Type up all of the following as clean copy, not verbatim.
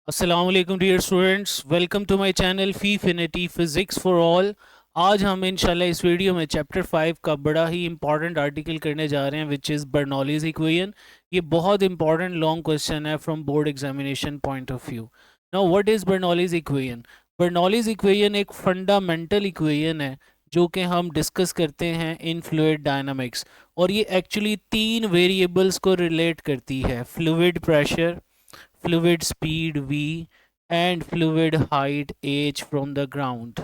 अस्सलाम वालेकुम dear students, welcome to my channel फीफिनिटी फिज़िक्स फॉर ऑल। आज हम इंशाल्लाह इस वीडियो में चैप्टर 5 का बड़ा ही इंपॉर्टेंट आर्टिकल करने जा रहे हैं विच इज़ बर्नौलीज इक्वेशन। ये बहुत इंपॉर्टेंट लॉन्ग क्वेश्चन है from board examination point of view. Now what is Bernoulli's equation? Bernoulli's equation एक फंडामेंटल इक्वेशन है जो कि हम डिस्कस करते हैं इन फ्लूइड डायनामिक्स, और ये एक्चुअली तीन वेरिएबल्स को रिलेट करती है: fluid pressure, fluid speed v and fluid height h from the ground।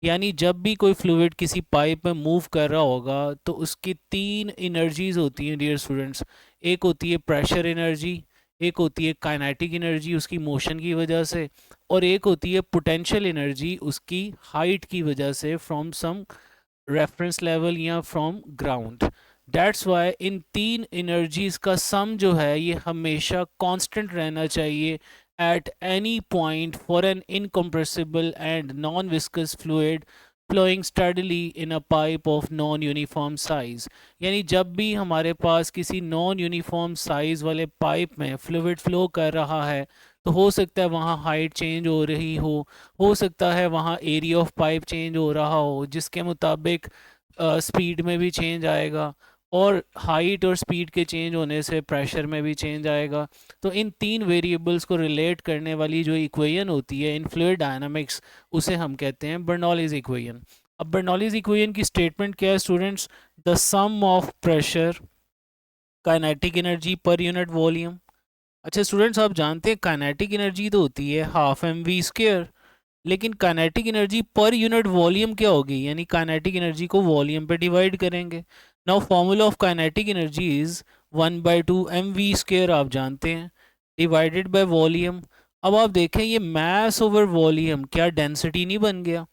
यानी जब भी कोई फ्लूइड किसी पाइप में मूव कर रहा होगा तो उसकी तीन एनर्जीज होती हैं डियर स्टूडेंट्स। एक होती है प्रेशर एनर्जी, एक होती है काइनेटिक एनर्जी उसकी मोशन की वजह से, और एक होती है पोटेंशियल एनर्जी उसकी हाइट की वजह से फ्रॉम सम रेफरेंस लेवल या फ्रॉम ग्राउंड। दैट्स वाई इन तीन एनर्जीज का सम जो है ये हमेशा कांस्टेंट रहना चाहिए at any point for an incompressible and non viscous fluid flowing steadily in a pipe of non uniform size. यानी जब भी हमारे पास किसी नॉन यूनिफॉर्म साइज वाले पाइप में फ्लूइड फ्लो कर रहा है तो हो सकता है वहाँ हाइट चेंज हो रही हो सकता है वहाँ एरिया ऑफ पाइप चेंज हो रहा हो जिसके मुताबिक स्पीड में भी चेंज आएगा, और हाइट और स्पीड के चेंज होने से प्रेशर में भी चेंज आएगा। तो इन तीन वेरिएबल्स को रिलेट करने वाली जो इक्वेशन होती है इन फ्लूइड डायनामिक्स उसे हम कहते हैं बर्नौलीज इक्वेशन। अब बर्नौलीज इक्वेशन की स्टेटमेंट क्या है students? The sum of pressure, kinetic energy per unit volume. अच्छा स्टूडेंट्स, आप जानते हैं काइनेटिक एनर्जी तो होती है हाफ एम वी स्क्वेयर, लेकिन kinetic energy per unit volume क्या होगी? यानी काइनेटिक एनर्जी को वॉल्यूम पे डिवाइड करेंगे। Now formula of kinetic energy is 1/2 mv square, आप जानते हैं, डिवाइडेड बाय वॉल्यूम। अब आप देखें ये मैस ओवर वॉल्यूम क्या डेंसिटी नहीं बन गया?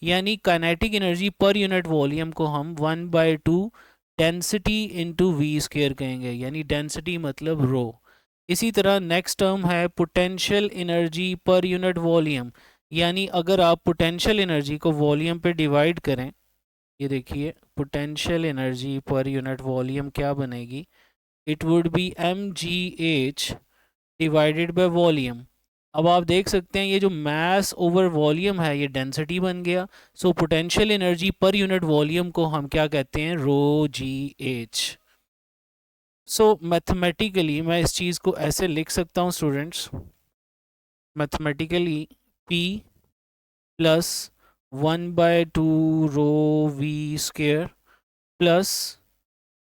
यानी kinetic energy per unit volume को हम 1/2 डेंसिटी इंटू वी स्क्वेयर कहेंगे, यानी डेंसिटी मतलब रो। इसी तरह नेक्स्ट टर्म है potential energy per unit volume. यानी अगर आप पोटेंशियल एनर्जी को वॉल्यूम पे डिवाइड करें, ये देखिए potential energy per unit volume क्या बनेगी? It would be mgh divided by volume. अब आप देख सकते हैं ये जो मास ओवर वॉल्यूम है ये डेंसिटी बन गया। So potential energy per unit volume को हम क्या कहते हैं? रो जी एच। सो मैथमेटिकली मैं इस चीज़ को ऐसे लिख सकता हूँ students, mathematically P plus 1/2 rho V square plus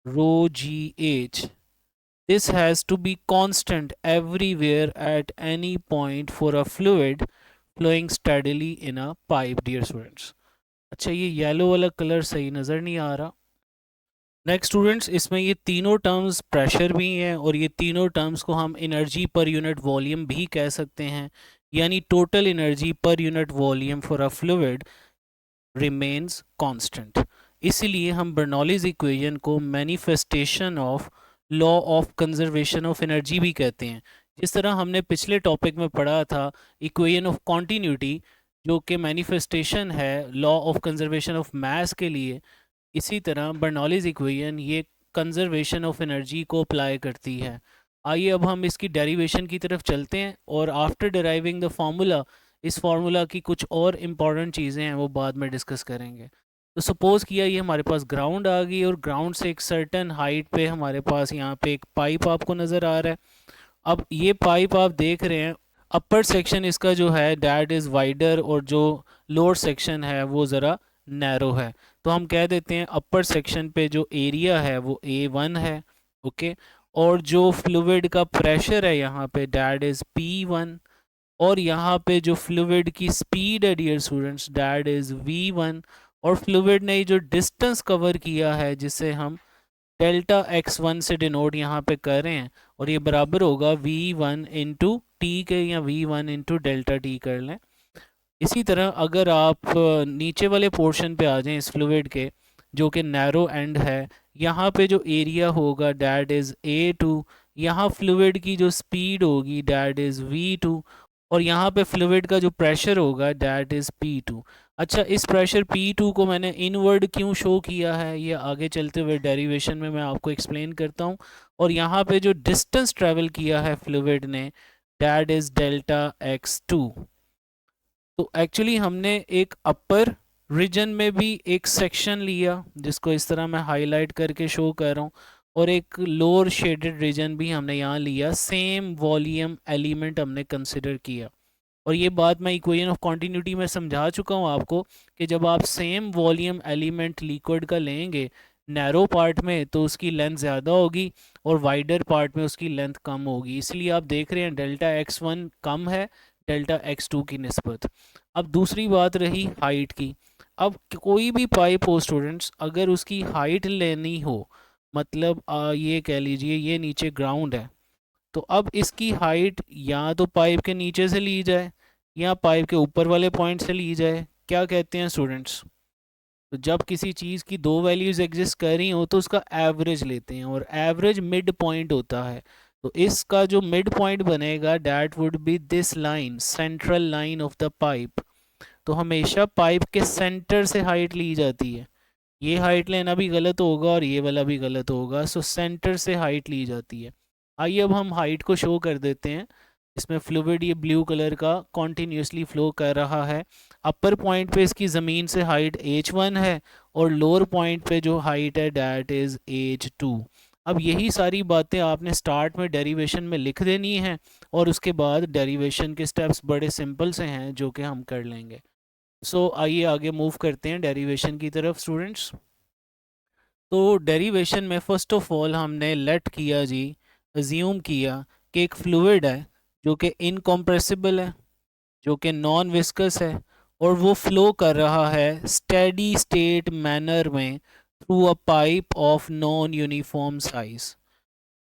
rho G H, this has to be constant everywhere at any point for a fluid flowing steadily in a pipe dear students। अच्छा ये yellow वाला colour सही नज़र नहीं आ रहा। Next students, इसमें ये तीनों टर्म्स प्रेशर भी हैं और ये तीनों टर्म्स को हम एनर्जी पर यूनिट वॉल्यूम भी कह सकते हैं। यानी total energy per unit volume for a fluid remains constant. इसीलिए हम बर्नौलीज इक्वेशन को manifestation of law of conservation of energy भी कहते हैं। जिस तरह हमने पिछले टॉपिक में पढ़ा था इक्वेशन ऑफ कॉन्टीन्यूटी जो कि मैनिफेस्टेशन है law of conservation of mass के लिए, इसी तरह बर्नौलीज इक्वेशन ये कंजर्वेशन ऑफ एनर्जी को अप्लाई करती है। आइए अब हम इसकी डेरिवेशन की तरफ चलते हैं, और आफ्टर डिराइविंग द फार्मूला इस फार्मूला की कुछ और इम्पॉर्टेंट चीज़ें हैं वो बाद में डिस्कस करेंगे। तो सपोज़ किया ये हमारे पास ग्राउंड आ गई और ग्राउंड से एक सर्टन हाइट पे हमारे पास यहाँ पे एक पाइप आपको नज़र आ रहा है। अब ये पाइप आप देख रहे हैं, अपर सेक्शन इसका जो है डैट इज़ वाइडर और जो लोअर सेक्शन है वो ज़रा नैरो है। तो हम कह देते हैं अपर सेक्शन पे जो एरिया है वो A1 है, ओके। और जो फ्लूइड का प्रेशर है यहाँ पे डैट इज़ P1, और यहाँ पे जो फ्लूइड की स्पीड है dear students that is V1, और फ्लूइड ने जो डिस्टेंस कवर किया है जिसे हम डेल्टा x1 से डिनोट यहाँ पे कर रहे हैं, और ये बराबर होगा V1 इंटू टी के, या V1 इंटू डेल्टा टी कर लें। इसी तरह अगर आप नीचे वाले पोर्शन पे आ जाएं इस फ्लूइड के जो कि नैरो एंड है, यहाँ पे जो एरिया होगा डैट इज़ A2, यहाँ फ्लूइड की जो स्पीड होगी डैट इज़ V2, और यहाँ पे फ्लूइड का जो प्रेशर होगा डैट इज़ P2। अच्छा इस प्रेशर P2 को मैंने इनवर्ड क्यों शो किया है ये आगे चलते हुए डेरिवेशन में मैं आपको एक्सप्लेन करता हूँ। और यहाँ पे जो डिस्टेंस ट्रैवल किया है फ्लूइड ने दैट इज डेल्टा x2। तो एक्चुअली हमने एक अपर रीजन में भी एक सेक्शन लिया जिसको इस तरह मैं हाईलाइट करके शो कर रहा हूँ, और एक लोअर शेडेड रीजन भी हमने यहाँ लिया, सेम वॉल्यूम एलिमेंट हमने कंसिडर किया। और ये बात मैं इक्वेशन ऑफ कॉन्टीन्यूटी में समझा चुका हूँ आपको कि जब आप सेम वॉल्यूम एलिमेंट लिक्विड का लेंगे नैरो पार्ट में तो उसकी लेंथ ज़्यादा होगी और वाइडर पार्ट में उसकी लेंथ कम होगी, इसलिए आप देख रहे हैं डेल्टा x1 कम है डेल्टा x2 की निस्बत। अब दूसरी बात रही हाइट की। अब कोई भी पाइप हो स्टूडेंट्स, अगर उसकी हाइट लेनी हो, मतलब ये कह लीजिए ये नीचे ग्राउंड है, तो अब इसकी हाइट या तो पाइप के नीचे से ली जाए या पाइप के ऊपर वाले पॉइंट से ली जाए। क्या कहते हैं स्टूडेंट्स? तो जब किसी चीज़ की दो वैल्यूज़ एग्जिस्ट कर रही हो तो उसका एवरेज लेते हैं, और एवरेज मिड पॉइंट होता है। तो इसका जो मिड पॉइंट बनेगा that would be this line, central line of the pipe. तो हमेशा पाइप के सेंटर से हाइट ली जाती है। ये हाइट लेना भी गलत होगा और ये वाला भी गलत होगा, सो सेंटर से हाइट ली जाती है। आइए अब हम हाइट को शो कर देते हैं। इसमें फ्लूइड ये ब्लू कलर का कॉन्टीन्यूसली फ्लो कर रहा है। अपर पॉइंट पे इसकी ज़मीन से हाइट h1 है और लोअर पॉइंट पे जो हाइट है डैट इज़ h2। अब यही सारी बातें आपने स्टार्ट में डेरिवेशन में लिख देनी है, और उसके बाद डेरिवेशन के स्टेप्स बड़े सिंपल से हैं जो कि हम कर लेंगे। सो आइए आगे मूव करते हैं डेरिवेशन की तरफ स्टूडेंट्स। तो डेरिवेशन में फ़र्स्ट ऑफ ऑल हमने लेट किया जी, अज्यूम किया कि एक फ्लूइड है जो कि इनकम्प्रेसिबल है, जो कि नॉन विस्कस है, और वो फ्लो कर रहा है स्टेडी स्टेट मैनर में through a pipe of non uniform size.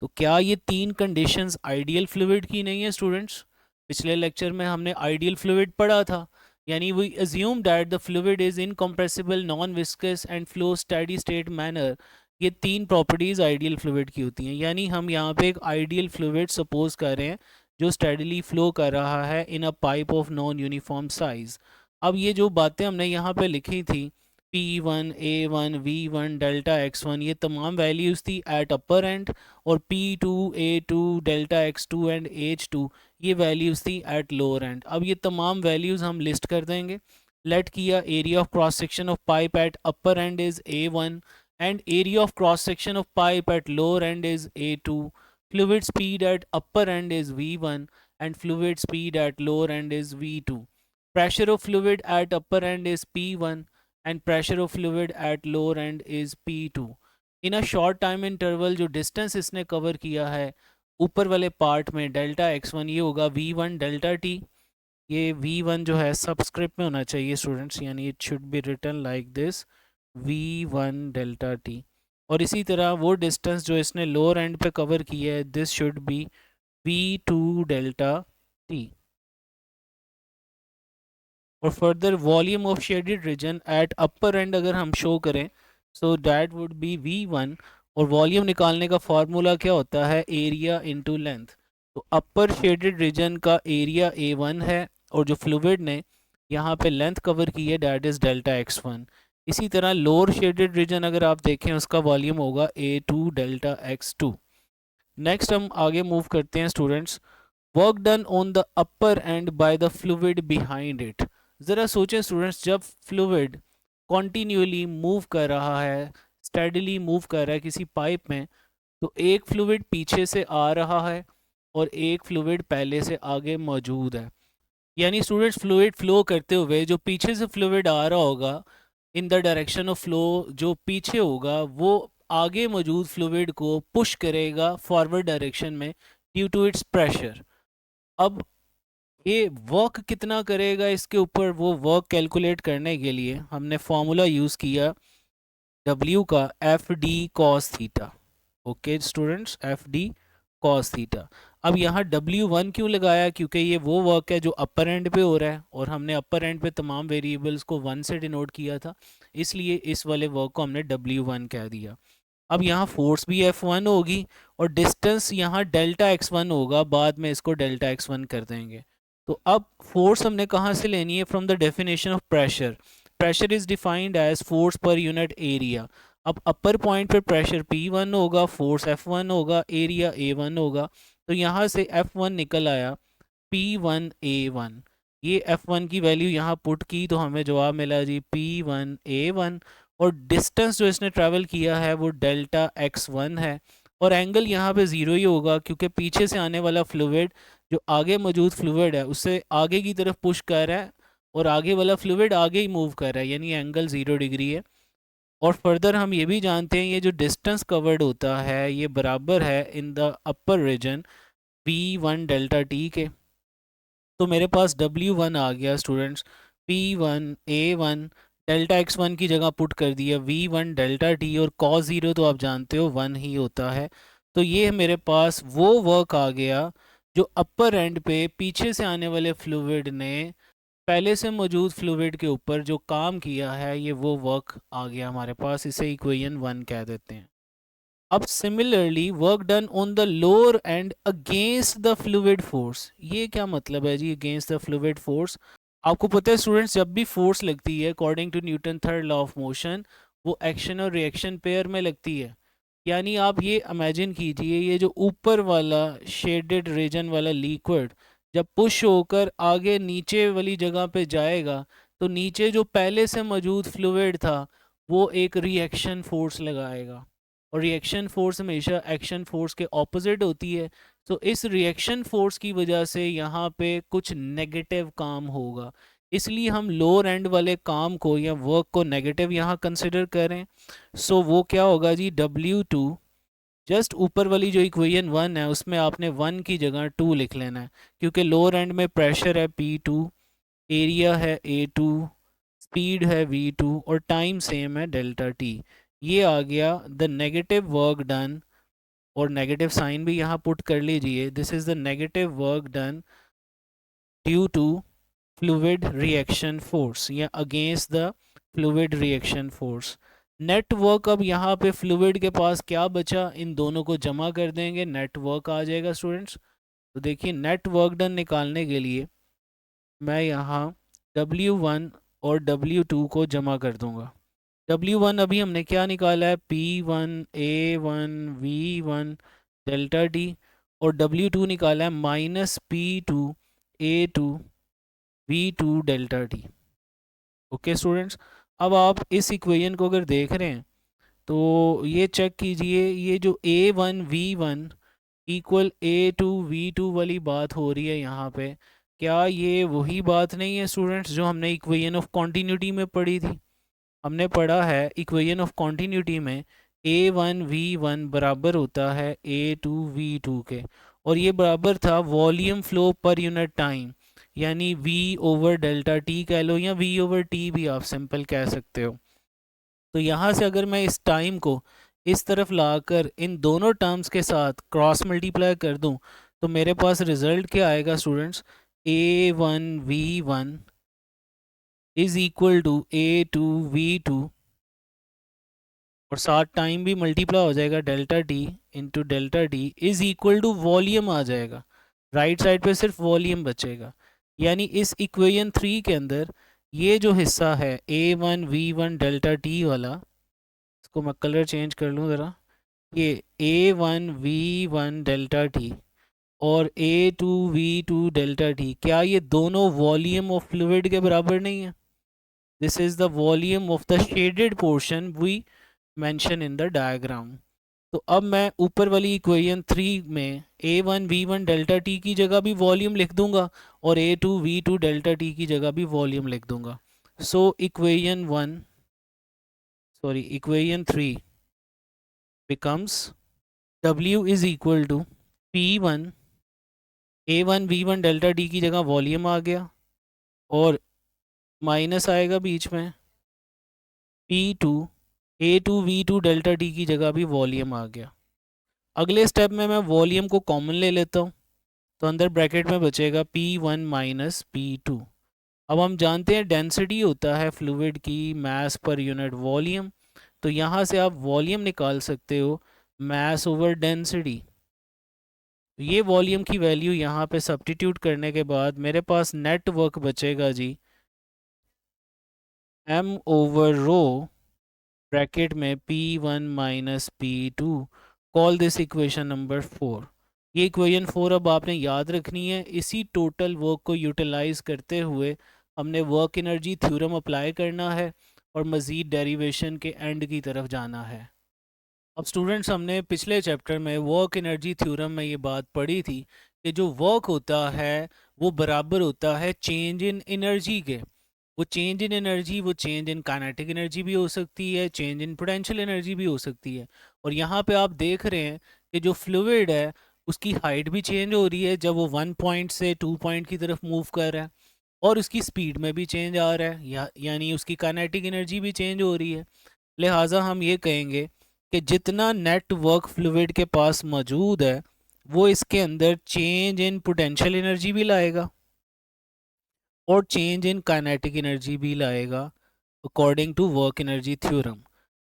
तो क्या ये तीन कंडीशंस आइडियल फ्लूइड की नहीं है स्टूडेंट्स? पिछले लेक्चर में हमने आइडियल फ्लूइड पढ़ा था, यानी we assume that the fluid is incompressible, non viscous and flow steady state manner. ये तीन प्रॉपर्टीज आइडियल फ्लूइड की होती हैं, यानी हम यहाँ पे एक आइडियल फ्लूइड सपोज कर रहे हैं जो स्टेडीली फ्लो कर रहा है in a pipe of non uniform size. अब ये जो बातें हमने यहाँ पे लिखी थी P1 A1 V1 delta x1, ये तमाम वैल्यूज़ थी एट अपर एंड, और P2 A2 delta x2 and H2 ये वैल्यूज़ थी एट लोअर एंड। अब ये तमाम वैल्यूज़ हम लिस्ट कर देंगे। लेट किया area of cross section of pipe eight upper and is A1 and area of cross section of pipe at lower end is A2. Fluid speed at upper end is V1 and fluid speed at lower end is V2. Pressure of fluid at upper end is P1 and pressure of fluid at lower end is P2. In a short time interval जो distance इसने cover किया है ऊपर वाले part में delta x1 ये होगा V1 delta t। ये V1 जो है सबस्क्रिप्ट में होना चाहिए स्टूडेंट्स, यानी it should be written like this V1 delta T. और इसी तरह वो डिस्टेंस जो इसने लोअर एंड पे कवर की है this should be V2 delta T. और further volume of shaded region at upper end अगर हम शो करें so that would be V1, और वॉल्यूम निकालने का फार्मूला क्या होता है, एरिया इनटू लेंथ। तो अपर शेडेड रीजन का एरिया A1 है और जो फ्लूइड ने यहाँ पे लेंथ कवर की है डैट इज़ डेल्टा x1। इसी तरह लोअर शेडेड रीजन अगर आप देखें उसका वॉल्यूम होगा A2 डेल्टा x2। नेक्स्ट हम आगे मूव करते हैं students. Work done on the upper and by the fluid behind it. ज़रा सोचें स्टूडेंट्स, जब फ्लूइड कॉन्टीन्यूअली मूव कर रहा है, स्टेडीली मूव कर रहा है किसी पाइप में, तो एक फ्लूइड पीछे से आ रहा है और एक फ्लूइड पहले से आगे मौजूद है। यानी स्टूडेंट्स फ्लूइड फ्लो करते हुए जो पीछे से फ्लूइड आ रहा होगा in the direction of flow, जो पीछे होगा वो आगे मौजूद फ्लूइड को पुश करेगा फॉरवर्ड डायरेक्शन में ड्यू टू इट्स प्रेशर। अब ये वर्क कितना करेगा इसके ऊपर, वो वर्क कैलकुलेट करने के लिए हमने फॉर्मूला यूज़ किया W का F D cos theta. Okay students, F D cos theta. अब यहाँ W1 क्यों लगाया, क्योंकि ये वो वर्क है जो अपर एंड पे हो रहा है और हमने अपर एंड पे तमाम वेरिएबल्स को 1 से डिनोट किया था, इसलिए इस वाले वर्क को हमने W1 कह दिया। अब यहाँ फोर्स भी F1 होगी और डिस्टेंस यहाँ डेल्टा x1 होगा, बाद में इसको डेल्टा x1 कर देंगे। तो अब फोर्स हमने कहाँ से लेनी है, from the definition of pressure. Pressure is defined as force per unit area. अब अपर पॉइंट पर प्रेशर P1 होगा, फोर्स F1 होगा, एरिया A1 होगा। तो यहाँ से F1 निकल आया P1A1, ये F1 की वैल्यू यहाँ पुट की तो हमें जवाब मिला जी P1A1, और डिस्टेंस जो इसने ट्रैवल किया है वो डेल्टा x1 है, और एंगल यहाँ पे ज़ीरो ही होगा क्योंकि पीछे से आने वाला फ्लूइड जो आगे मौजूद फ्लूइड है उससे आगे की तरफ पुश कर रहा है, और आगे वाला फ्लूइड आगे ही मूव कर रहा है, यानी एंगल 0 डिग्री है। और फर्दर हम ये भी जानते हैं ये जो डिस्टेंस कवर्ड होता है ये बराबर है in the upper region P1 delta T के। तो मेरे पास W1 आ गया स्टूडेंट्स, P1A1 डेल्टा x1 की जगह पुट कर दिया V1 डेल्टा टी, और cos 0 तो आप जानते हो 1 ही होता है। तो ये मेरे पास वो वर्क आ गया जो अपर एंड पे पीछे से आने वाले फ्लूइड ने पहले से मौजूद फ्लूइड के ऊपर जो काम किया है, ये वो वर्क आ गया हमारे पास, इसे इक्वेशन 1 कह देते हैं। अब similarly work done on the lower end against the fluid force, ये क्या मतलब है जी अगेंस्ट द फ्लूइड फोर्स? आपको पता है स्टूडेंट्स, जब भी फोर्स लगती है according to Newton third law of motion, वो एक्शन और रिएक्शन पेयर में लगती है। यानी आप ये इमेजिन कीजिए ये जो ऊपर वाला शेडेड रीजन वाला लिक्विड जब पुश होकर आगे नीचे वाली जगह पे जाएगा तो नीचे जो पहले से मौजूद फ्लूइड था वो एक रिएक्शन फोर्स लगाएगा, और रिएक्शन फोर्स हमेशा एक्शन फोर्स के ऑपोजिट होती है। तो इस रिएक्शन फोर्स की वजह से यहाँ पे कुछ नेगेटिव काम होगा, इसलिए हम लोअर एंड वाले काम को या वर्क को नेगेटिव यहाँ कंसिडर करें। सो वो क्या होगा जी W2, जस्ट ऊपर वाली जो इक्वेशन 1 है उसमें आपने 1 की जगह 2 लिख लेना है, क्योंकि लोअर एंड में प्रेशर है P2, एरिया है A2, स्पीड है V2 और टाइम सेम है डेल्टा टी। ये आ गया द नेगेटिव वर्क डन, और नेगेटिव साइन भी यहाँ पुट कर लीजिए, this is the negative work done due to fluid reaction force या against the fluid reaction force. Net work, अब यहाँ पे फ्लूइड के पास क्या बचा, इन दोनों को जमा कर देंगे, नेटवर्क आ जाएगा स्टूडेंट्स। तो देखिए नेटवर्क डन निकालने के लिए मैं यहाँ W1 और W2 को जमा कर दूंगा। W1 अभी हमने क्या निकाला है P1A1V1 डेल्टा टी, और W2 निकाला है -P2A2V2 delta T. Okay students, अब आप इस इक्वेशन को अगर देख रहे हैं तो ये चेक कीजिए, ये जो A1V1 इक्वल A2V2 वाली बात हो रही है यहाँ पे, क्या ये वही बात नहीं है स्टूडेंट्स जो हमने इक्वेशन ऑफ कॉन्टिन्यूटी में पढ़ी थी? हमने पढ़ा है इक्वेशन ऑफ कॉन्टिन्यूटी में A1V1 बराबर होता है A2V2 के, और ये बराबर था volume flow per unit time, यानी V ओवर डेल्टा टी कह लो या V ओवर टी भी आप सिंपल कह सकते हो। तो यहाँ से अगर मैं इस टाइम को इस तरफ लाकर इन दोनों टर्म्स के साथ क्रॉस मल्टीप्लाई कर दूं तो मेरे पास रिजल्ट क्या आएगा students, A1V1 is equal to A2V2, और साथ टाइम भी मल्टीप्लाई हो जाएगा delta T into delta T is equal to volume आ जाएगा, राइट साइड पे सिर्फ वॉल्यूम बचेगा। यानी इस इक्वेशन 3 के अंदर ये जो हिस्सा है A1V1 डेल्टा टी वाला, इसको मैं कलर चेंज कर लूँ ज़रा, ये A1V1 डेल्टा टी और A2V2 डेल्टा टी, क्या ये दोनों वॉल्यूम ऑफ फ्लूइड के बराबर नहीं है? This is the volume of the shaded portion we mention in the diagram. तो अब मैं ऊपर वाली इक्वेशन 3 में A1V1 डेल्टा टी की जगह भी वॉल्यूम लिख दूंगा और A2V2 डेल्टा टी की जगह भी वॉल्यूम लिख दूंगा। So equation 3 becomes W is equal to P1 A1V1 delta T की जगह वॉल्यूम आ गया, और माइनस आएगा बीच में P2 A2V2 डेल्टा टी की जगह भी वॉल्यूम आ गया। अगले स्टेप में मैं वॉल्यूम को कॉमन ले लेता हूँ, तो अंदर ब्रैकेट में बचेगा P1 माइनस P2। अब हम जानते हैं डेंसिटी होता है फ्लूइड की मास पर यूनिट वॉल्यूम, तो यहाँ से आप वॉल्यूम निकाल सकते हो मास ओवर डेंसिटी। ये वॉल्यूम की वैल्यू यहाँ पे सब्स्टिट्यूट करने के बाद मेरे पास नेट वर्क बचेगा जी m ओवर रो ब्रैकेट में P1 minus P2, call this equation number 4। ये इक्वेशन 4 अब आपने याद रखनी है। इसी टोटल वर्क को यूटिलाइज करते हुए हमने वर्क एनर्जी थ्योरम अप्लाई करना है और मज़ीद डेरिवेशन के एंड की तरफ जाना है। अब स्टूडेंट्स, हमने पिछले चैप्टर में वर्क एनर्जी थ्योरम में ये बात पढ़ी थी कि जो वर्क होता है वो बराबर होता है चेंज इन एनर्जी के। वो चेंज इन एनर्जी, वो चेंज इन काइनेटिक एनर्जी भी हो सकती है, चेंज इन पोटेंशियल एनर्जी भी हो सकती है। और यहाँ पे आप देख रहे हैं कि जो फ्लूइड है उसकी हाइट भी चेंज हो रही है जब वो 1 पॉइंट से 2 पॉइंट की तरफ मूव कर रहा है, और उसकी स्पीड में भी चेंज आ रहा है, यानी उसकी काइनेटिक एनर्जी भी चेंज हो रही है। लिहाजा हम ये कहेंगे कि जितना नेट वर्क फ्लूइड के पास मौजूद है वो इसके अंदर चेंज इन पोटेंशियल एनर्जी भी लाएगा और चेंज इन काइनेटिक एनर्जी भी लाएगा according to work energy theorem.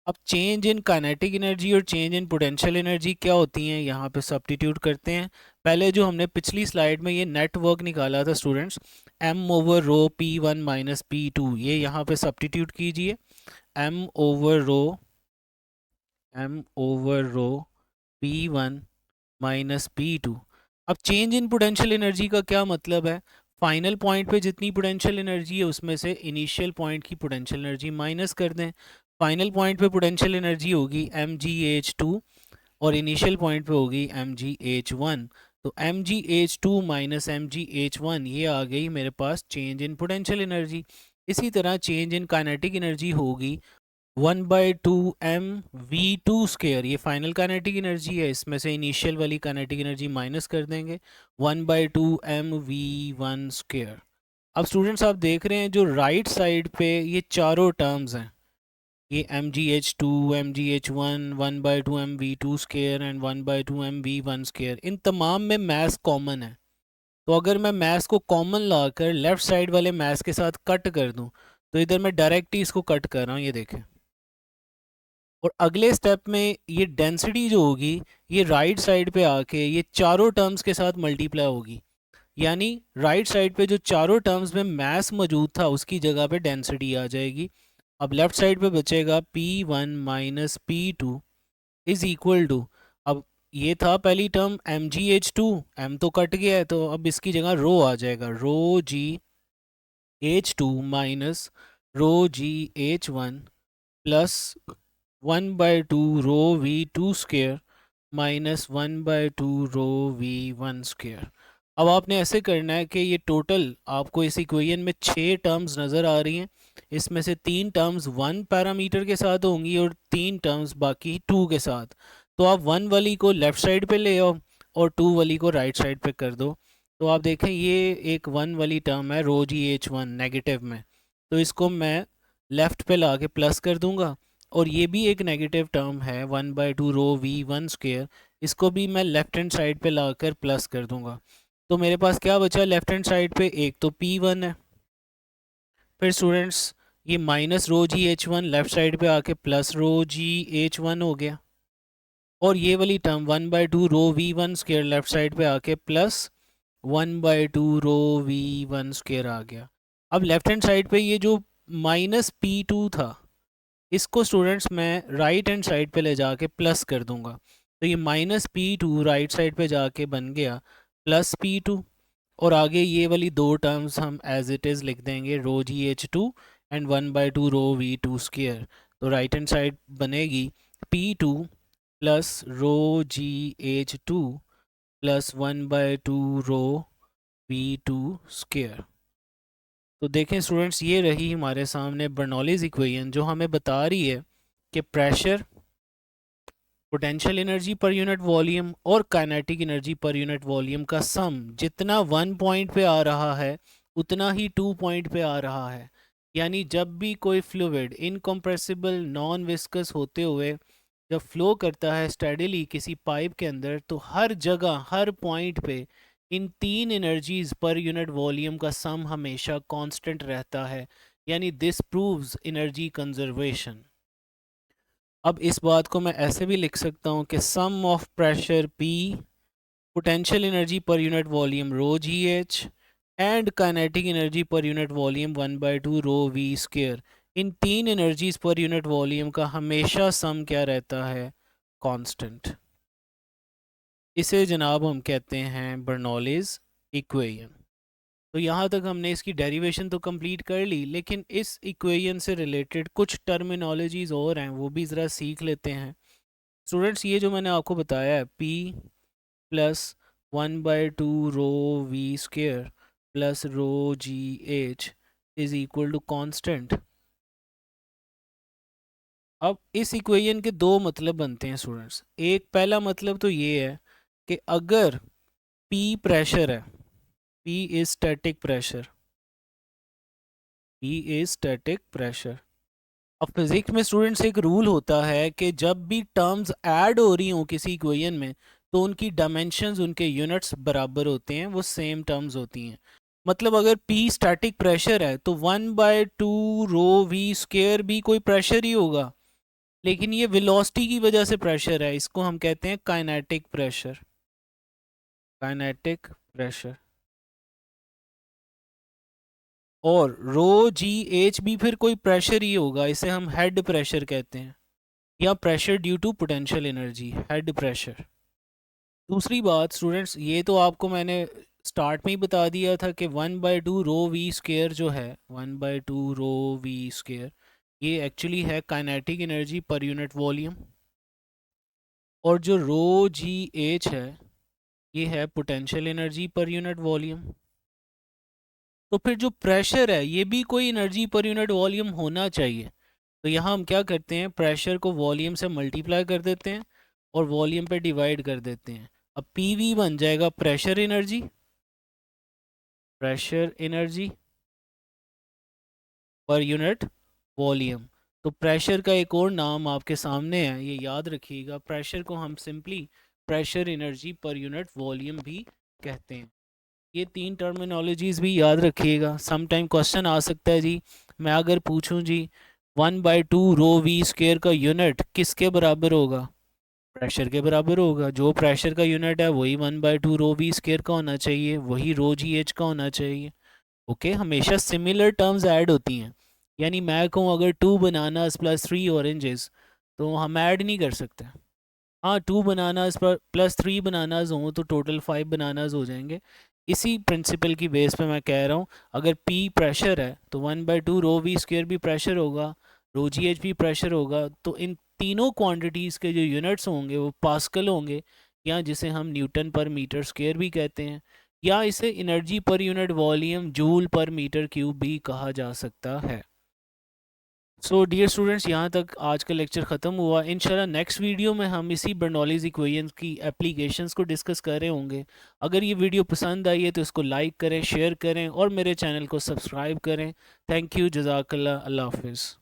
अब चेंज इन काइनेटिक एनर्जी और चेंज इन पोटेंशियल एनर्जी क्या होती हैं, यहाँ पे सब्स्टिट्यूट करते हैं। पहले जो हमने पिछली स्लाइड में ये नेट वर्क निकाला था स्टूडेंट्स, m ओवर रो P1 माइनस P2, ये यहाँ पे सब्स्टिट्यूट कीजिए। m ओवर रो P1 माइनस P2। अब चेंज इन पोटेंशियल एनर्जी का क्या मतलब है? फाइनल पॉइंट पे जितनी पोटेंशियल एनर्जी है उसमें से इनिशियल पॉइंट की पोटेंशियल एनर्जी माइनस कर दें। फाइनल पॉइंट पे पोटेंशियल एनर्जी होगी mgh2 और इनिशियल पॉइंट पे होगी mgh1। तो mgh2 माइनस mgh1 ये आ गई मेरे पास चेंज इन पोटेंशियल एनर्जी। इसी तरह चेंज इन काइनेटिक एनर्जी होगी 1/2 mv2 स्क्वायर, ये फाइनल काइनेटिक एनर्जी है, इसमें से इनिशियल वाली काइनेटिक एनर्जी माइनस कर देंगे, 1/2 mv1 स्क्वायर। अब स्टूडेंट्स आप देख रहे हैं जो राइट साइड पे ये चारों टर्म्स हैं, ये mgh2 mgh1 1/2 mv2 square and 1/2 mv1 square, इन तमाम में मैथ कॉमन है। तो अगर मैं मैथ को कॉमन लाकर लेफ्ट साइड वाले मैथ के साथ कट कर दूं तो इधर मैं डायरेक्ट ही इसको कट कर रहा हूँ, ये देखें। और अगले स्टेप में ये डेंसिटी जो होगी ये राइट साइड पे आके ये चारों टर्म्स के साथ मल्टीप्लाई होगी, यानी राइट साइड पे जो चारों टर्म्स में मास मौजूद था उसकी जगह पे डेंसिटी आ जाएगी। अब लेफ्ट साइड पे बचेगा P1 minus P2 is equal to, अब ये था पहली टर्म mgh2, m तो कट गया है तो अब इसकी जगह रो आ जाएगा, रो gh2 minus rho gh1 plus 1/2 rho v2 square minus 1/2 रो v1 स्क्वायर। अब आपने ऐसे करना है कि ये टोटल आपको इस इक्वेशन में 6 टर्म्स नज़र आ रही हैं, इसमें से 3 टर्म्स 1 पैरामीटर के साथ होंगी और 3 टर्म्स बाकी 2 के साथ। तो आप 1 वाली को लेफ़्ट साइड पे ले आओ और 2 वाली को राइट साइड पे कर दो। तो आप देखें ये एक 1 वाली टर्म है रो gh1 नेगेटिव में, तो इसको मैं लेफ़्ट पे ला के प्लस कर दूंगा, और ये भी एक नेगेटिव टर्म है 1/2 रो v1 स्क्वायर, इसको भी मैं लेफ्ट हैंड साइड पे लाकर प्लस कर दूंगा। तो मेरे पास क्या बचा लेफ्ट हैंड साइड पे, एक तो P1 है, फिर स्टूडेंट्स ये minus rho gh1 left side पे आके प्लस रो gh1 हो गया, और ये वाली टर्म 1/2 रो v1 स्क्वायर लेफ्ट साइड पे आके प्लस 1/2 रो v1 स्क्वायर आ गया। अब लेफ्ट हैंड साइड पे ये जो माइनस P2 था इसको स्टूडेंट्स मैं राइट हैंड साइड पे ले जाके प्लस कर दूंगा, तो ये माइनस P2 राइट साइड पे जाके बन गया प्लस P2, और आगे ये वाली दो टर्म्स हम एज इट इज़ लिख देंगे rho gh2 and 1/2 rho v2 square. तो राइट हैंड साइड बनेगी P2 plus rho gh2 plus 1/2 rho v2 square. तो देखें स्टूडेंट्स ये रही हमारे सामने बर्नौलीज इक्वेशन जो हमें बता रही है कि pressure, potential energy per unit volume और kinetic energy per unit volume का सम जितना 1 पॉइंट पे आ रहा है उतना ही 2 पॉइंट पे आ रहा है। यानी जब भी कोई फ्लूइड इनकम्प्रेसिबल नॉन विस्कस होते हुए जब फ्लो करता है स्टेडीली किसी पाइप के अंदर, तो हर जगह हर पॉइंट पे इन 3 एनर्जीज पर यूनिट वॉल्यूम का सम हमेशा कांस्टेंट रहता है, यानी दिस प्रूव्स एनर्जी कंजर्वेशन। अब इस बात को मैं ऐसे भी लिख सकता हूँ कि sum of pressure P, potential energy per unit volume rho gh and kinetic energy per unit volume 1/2 rho v square, इन 3 एनर्जीज पर यूनिट वॉल्यूम का हमेशा सम क्या रहता है, कांस्टेंट। इसे जनाब हम कहते हैं बर्नौलीज इक्वेशन। तो यहाँ तक हमने इसकी डेरिवेशन तो कंप्लीट कर ली, लेकिन इस इक्वेशन से रिलेटेड कुछ टर्मिनोलॉजीज और हैं, वो भी ज़रा सीख लेते हैं। स्टूडेंट्स, ये जो मैंने आपको बताया है, P plus 1/2 rho V square plus rho G H is equal to constant. अब इस इक्वेशन के दो मतलब बनते हैं स्टूडेंट्स। एक पहला मतलब तो ये है कि अगर P प्रेशर है, P is static pressure, P is static pressure. अब फिजिक्स में स्टूडेंट्स एक रूल होता है कि जब भी टर्म्स ऐड हो रही हों किसी इक्वेशन में, तो उनकी डायमेंशंस, उनके यूनिट्स बराबर होते हैं, वो सेम टर्म्स होती हैं। मतलब अगर P स्टैटिक प्रेशर है तो 1/2 रो वी स्क्वेयर भी कोई प्रेशर ही होगा, लेकिन ये वेलोसिटी की वजह से प्रेशर है, इसको हम कहते हैं काइनेटिक प्रेशर। Kinetic pressure. और रो जी एच भी फिर कोई प्रेशर ही होगा, इसे हम हेड प्रेशर कहते हैं, या pressure due to potential energy, head pressure. दूसरी बात स्टूडेंट्स, ये तो आपको मैंने स्टार्ट में ही बता दिया था कि 1/2 रो वी स्क्वेयर जो है, 1/2 रो वी स्क्वेयर, ये एक्चुअली है kinetic energy per unit volume. और जो रो जी एच है, ये है potential energy per unit volume. तो फिर जो प्रेशर है, ये भी कोई एनर्जी पर यूनिट वॉल्यूम होना चाहिए। तो यहाँ हम क्या करते हैं, प्रेशर को वॉल्यूम से मल्टीप्लाई कर देते हैं और वॉल्यूम पे डिवाइड कर देते हैं। अब पीवी बन जाएगा pressure energy, pressure energy per unit volume. तो प्रेशर का एक और नाम आपके सामने है, ये याद रखिएगा, प्रेशर को हम simply pressure energy per unit volume भी कहते हैं। ये तीन टर्मिनोलॉजीज भी याद रखिएगा। सम टाइम क्वेश्चन आ सकता है जी, मैं अगर पूछूं जी 1/2 रो वी स्क्वेयर का यूनिट किसके बराबर होगा, प्रेशर के बराबर होगा। जो प्रेशर का यूनिट है वही 1/2 रो वी स्क्वेयर का होना चाहिए, वही रो जी एच का होना चाहिए। ओके, हमेशा सिमिलर टर्म्स ऐड होती हैं। यानी मैं कहूँ अगर 2 बनानास प्लस 3 ऑरेंजेस, तो हम ऐड नहीं कर सकते। हाँ, 2 बनानास प्लस 3 बनानास हों तो टोटल 5 बनानास हो जाएंगे। इसी प्रिंसिपल की बेस पे मैं कह रहा हूँ, अगर P प्रेशर है तो 1/2 रो वी स्क्वेयर भी प्रेशर होगा, रो जी एच भी प्रेशर होगा। तो इन तीनों क्वांटिटीज़ के जो यूनिट्स होंगे वो पास्कल होंगे, या जिसे हम न्यूटन पर मीटर स्क्वेयर भी कहते हैं, या इसे energy per unit volume joule per metre cube भी कहा जा सकता है। सो डियर स्टूडेंट्स, यहाँ तक आज का लेक्चर ख़त्म हुआ। इंशाल्लाह नेक्स्ट वीडियो में हम इसी बर्नौलीज़ इक्वेशन की एप्लीकेशंस को डिस्कस कर रहे होंगे। अगर ये वीडियो पसंद आई है तो इसको लाइक करें, शेयर करें और मेरे चैनल को सब्सक्राइब करें। थैंक यू, जज़ाकल्लाह, अल्लाह हाफिज़।